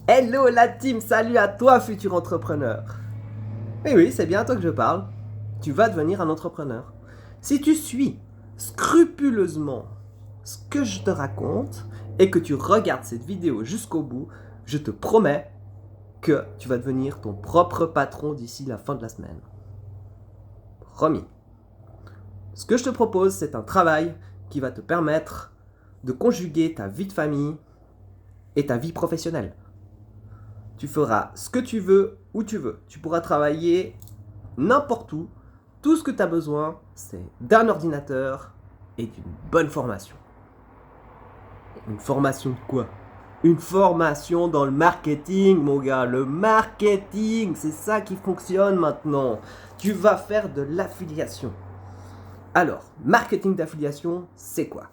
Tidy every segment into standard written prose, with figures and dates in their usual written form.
Hello la team, salut à toi futur entrepreneur. Oui, oui, c'est bien à toi que je parle. Tu vas devenir un entrepreneur. Si tu suis scrupuleusement ce que je te raconte et que tu regardes cette vidéo jusqu'au bout, je te promets que tu vas devenir ton propre patron d'ici la fin de la semaine. Promis. Ce que je te propose, c'est un travail qui va te permettre de conjuguer ta vie de famille et ta vie professionnelle. Tu feras ce que tu veux, où tu veux. Tu pourras travailler n'importe où. Tout ce que tu as besoin, c'est d'un ordinateur et d'une bonne formation. Une formation de quoi? Une formation dans le marketing, mon gars. Le marketing, c'est ça qui fonctionne maintenant. Tu vas faire de l'affiliation. Alors, marketing d'affiliation, c'est quoi?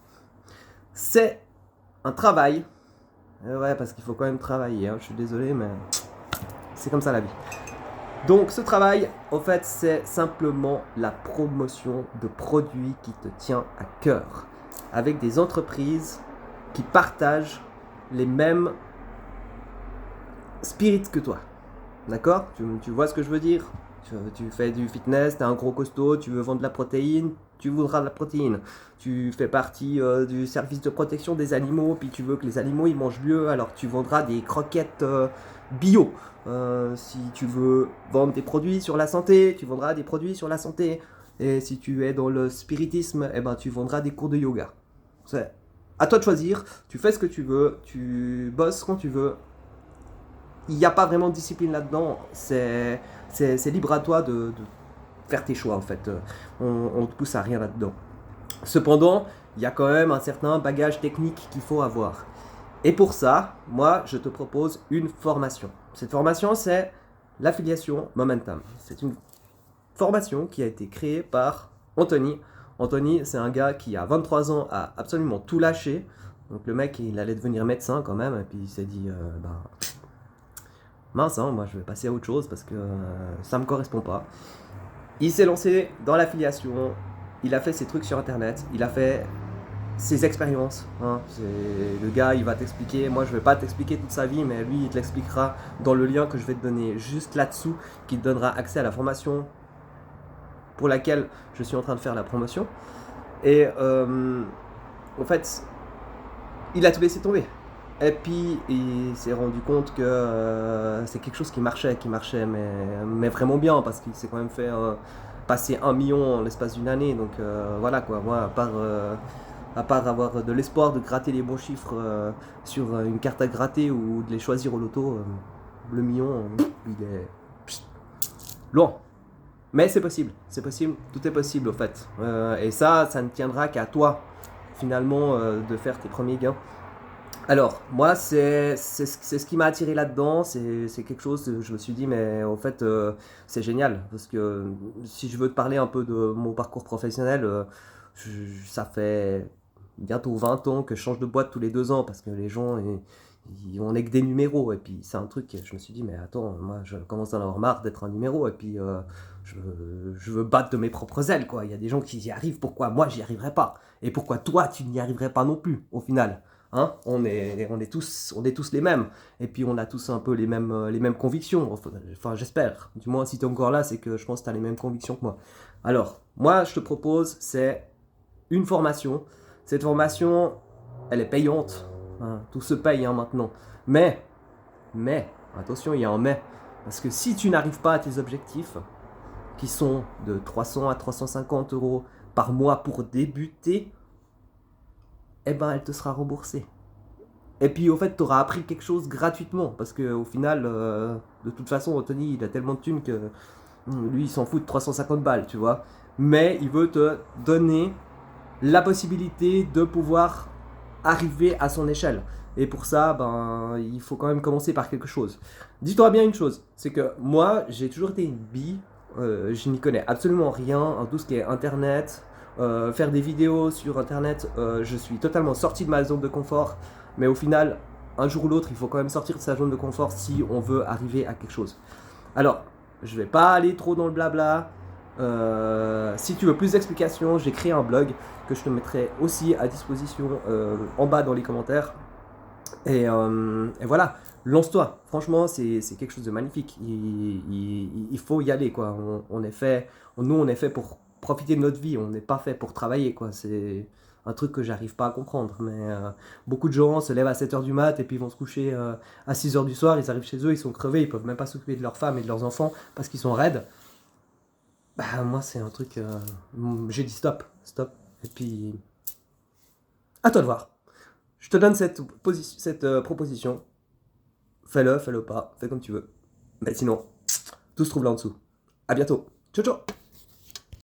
C'est un travail. Ouais, parce qu'il faut quand même travailler, hein. Je suis désolé, mais c'est comme ça la vie. Donc ce travail, en fait, c'est simplement la promotion de produits qui te tient à cœur, avec des entreprises qui partagent les mêmes spirits que toi. D'accord? Tu vois ce que je veux dire? Tu fais du fitness, tu es un gros costaud, tu veux vendre de la protéine, tu voudras de la protéine. Tu fais partie du service de protection des animaux, puis tu veux que les animaux ils mangent mieux, alors tu vendras des croquettes bio. Si tu veux vendre des produits sur la santé, tu vendras des produits sur la santé. Et si tu es dans le spiritisme, eh ben, tu vendras des cours de yoga. C'est à toi de choisir, tu fais ce que tu veux, tu bosses quand tu veux. Il n'y a pas vraiment de discipline là-dedans, c'est libre à toi de faire tes choix en fait. On ne te pousse à rien là-dedans. Cependant, il y a quand même un certain bagage technique qu'il faut avoir. Et pour ça, moi, je te propose une formation. Cette formation, c'est l'affiliation Momentum. C'est une formation qui a été créée par Anthony. Anthony, c'est un gars qui, à 23 ans, a absolument tout lâché. Donc le mec, il allait devenir médecin quand même. Et puis il s'est dit, mince, hein, moi je vais passer à autre chose parce que ça me correspond pas. Il s'est lancé dans l'affiliation. Il a fait ses trucs sur Internet. Il a fait ses expériences. Hein. Le gars, il va t'expliquer. Moi, je vais pas t'expliquer toute sa vie, mais lui, il te l'expliquera dans le lien que je vais te donner juste là-dessous, qui te donnera accès à la formation pour laquelle je suis en train de faire la promotion. Et en fait, il a tout laissé tomber. Et puis, il s'est rendu compte que c'est quelque chose qui marchait mais vraiment bien, parce qu'il s'est quand même fait passer 1 million en l'espace d'une année. Donc voilà quoi, moi, à part avoir de l'espoir de gratter les bons chiffres sur une carte à gratter ou de les choisir au loto, le million, il est loin. Mais c'est possible, tout est possible au fait. Et ça ne tiendra qu'à toi, finalement, de faire tes premiers gains. Alors, moi, c'est ce qui m'a attiré là-dedans, c'est quelque chose, je me suis dit, mais au fait, c'est génial, parce que si je veux te parler un peu de mon parcours professionnel, ça fait bientôt 20 ans que je change de boîte tous les 2 ans, parce que les gens, on n'est que des numéros, et puis c'est un truc, je me suis dit, mais attends, moi, je commence à en avoir marre d'être un numéro, et puis je veux battre de mes propres ailes, quoi. Il y a des gens qui y arrivent, pourquoi moi, j'y arriverai pas? Et pourquoi toi, tu n'y arriverais pas non plus, au final? Hein, on est tous les mêmes. Et puis on a tous un peu les mêmes convictions. Enfin, j'espère. Du moins, si tu es encore là, c'est que je pense que tu as les mêmes convictions que moi. Alors, moi, je te propose, c'est une formation. Cette formation, elle est payante. Hein, tout se paye hein, maintenant. Mais, attention, il y a un mais. Parce que si tu n'arrives pas à tes objectifs, qui sont de 300 à 350 euros par mois pour débuter, eh ben elle te sera remboursée. Et puis au fait, tu auras appris quelque chose gratuitement, parce qu'au final, de toute façon, Anthony, il a tellement de thunes que lui, il s'en fout de 350 balles, tu vois. Mais il veut te donner la possibilité de pouvoir arriver à son échelle. Et pour ça, ben, il faut quand même commencer par quelque chose. Dis-toi bien une chose, c'est que moi, j'ai toujours été une bille, je n'y connais absolument rien en tout ce qui est Internet, faire des vidéos sur Internet, je suis totalement sorti de ma zone de confort, mais au final, un jour ou l'autre, il faut quand même sortir de sa zone de confort si on veut arriver à quelque chose. Alors, je vais pas aller trop dans le blabla. Si tu veux plus d'explications, j'ai créé un blog que je te mettrai aussi à disposition en bas dans les commentaires. Et voilà, lance-toi. Franchement, c'est quelque chose de magnifique. Il faut y aller, quoi. Nous, on est fait pour profiter de notre vie. On n'est pas fait pour travailler, quoi. C'est un truc que j'arrive pas à comprendre. Mais beaucoup de gens se lèvent à 7 heures du mat et puis vont se coucher à 6 heures du soir. Ils arrivent chez eux, ils sont crevés. Ils peuvent même pas s'occuper de leurs femmes et de leurs enfants parce qu'ils sont raides. Bah, moi, c'est un truc. J'ai dit stop, stop. Et puis, à toi de voir. Je te donne cette proposition. Fais-le pas, fais comme tu veux. Mais sinon, tout se trouve là en dessous. À bientôt. Ciao, ciao.